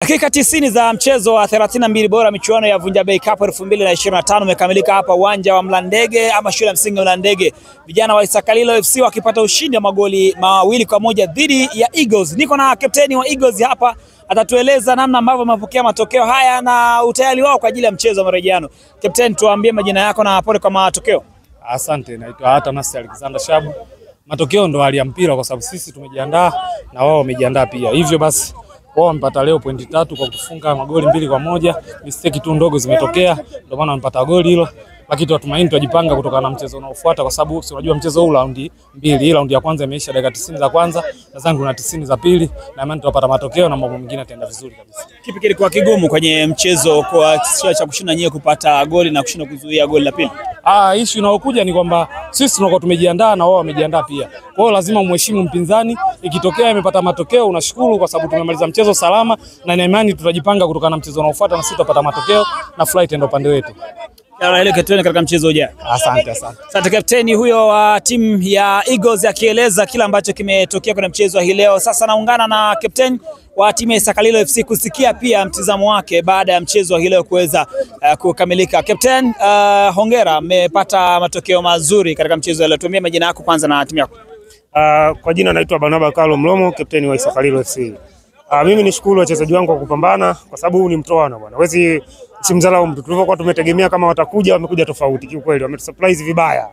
Dakika 90 za mchezo wa 32 bora michuano ya Vunja Bei Cup 2025 umekamilika hapa uwanja wa Mlandege ama shule ya msingi Mlandege. Vijana wa Isakalilo FC wakipata ushindi wa magoli 2-1 dhidi ya Eagles. Niko na kapteni wa Eagles hapa, atatueleza namna ambavyo wamepokea matokeo haya na utayari wao kwa ajili ya mchezo wa marejeano. Kapteni, tuambie majina yako na pole kwa matokeo. Asante, naitwa Atanas Alexander Shabu. Matokeo ndo hali ya mpira kwa sababu sisi tumejiandaa na wao wamejiandaa pia. Hivyo basi wao wamepata leo pointi 3 kwa kufunga magoli 2-1. Mistake tu ndogo zimetokea ndio maana wamepata goli hilo. Lakini tunatumaini tujipanga kutokana na mchezo unaofuata kwa sababu unajua mchezo huu raundi 2, raundi ya kwanza imeisha dakika 90 za kwanza, nadhani kuna 90 za pili na imani tutapata matokeo na mambo mengine yataenda vizuri kabisa. Kipi kilikuwa kigumu kwenye mchezo kwa cha kushinda nyewe kupata goli na kushinda kuzuia goli la pili? Issue inayokuja ni kwamba sisi tunakuwa tumejiandaa na wao wamejiandaa pia. Kwa hiyo lazima umheshimu mpinzani. Ikitokea imepata matokeo unashukuru kwa sababu tumemaliza mchezo salama na ina imani tutajipanga kutokana na mchezo unaofuata na sisi tutapata matokeo na flight ndio upande wetu. Naelekea tena katika mchezo ujao. Asante. Asante kapteni huyo wa timu ya Eagles akieleza kila ambacho kimetokea kwenye mchezo hii leo. Sasa naungana na kapteni wa timu ya Isakalilo FC kusikia pia mtizamo wake baada ya mchezo hii leo kuweza kukamilika. Kapteni, hongera, mmepata matokeo mazuri katika mchezo leo. Tuambie majina yako kwanza na timu yako. Kwa jina naitwa Barnaba Carlo Mlomo, kapteni wa Isakalilo FC. Mimi nishukuru wachezaji wangu kwa kupambana kwa sababu huu ni mtoano bwana. Wezi simdharau mtu. Tulivyokuwa tumetegemea kama watakuja, wamekuja tofauti kiukweli. Wametusurprise vibaya.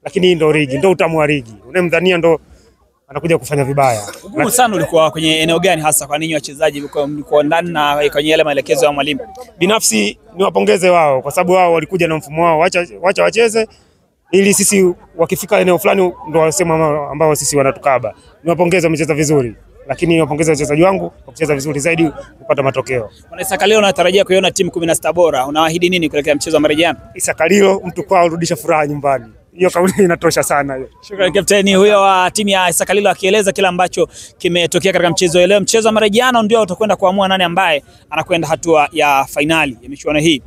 Lakini hii ndo ligi, ndo utamu wa ligi. Unemdhania ndo anakuja kufanya vibaya. Ugumu sana ulikuwa kwenye eneo gani hasa kwa ninyi wachezaji mlikuwa ndani na kwenye yale maelekezo ya mwalimu? Binafsi niwapongeze wao kwa sababu wao walikuja na mfumo wao. Wacha wacheze ili sisi wakifika eneo fulani ndo wasema ambao sisi wanatukaba. Niwapongeze, wamecheza vizuri. Lakini niwapongeza wachezaji wangu kwa kucheza vizuri zaidi kupata matokeo. Isakalilo unatarajia kuiona timu 16 bora. Unawaahidi nini kuelekea mchezo wa marejeano? Isakalilo mtu kwao rudisha furaha nyumbani. Hiyo kauli inatosha sana hiyo. Shukrani kapteni huyo wa timu ya Isakalilo akieleza kila ambacho kimetokea katika mchezo leo. Mchezo wa marejeano ndio utakwenda kuamua nani ambaye anakwenda hatua ya finali ya michuano hii.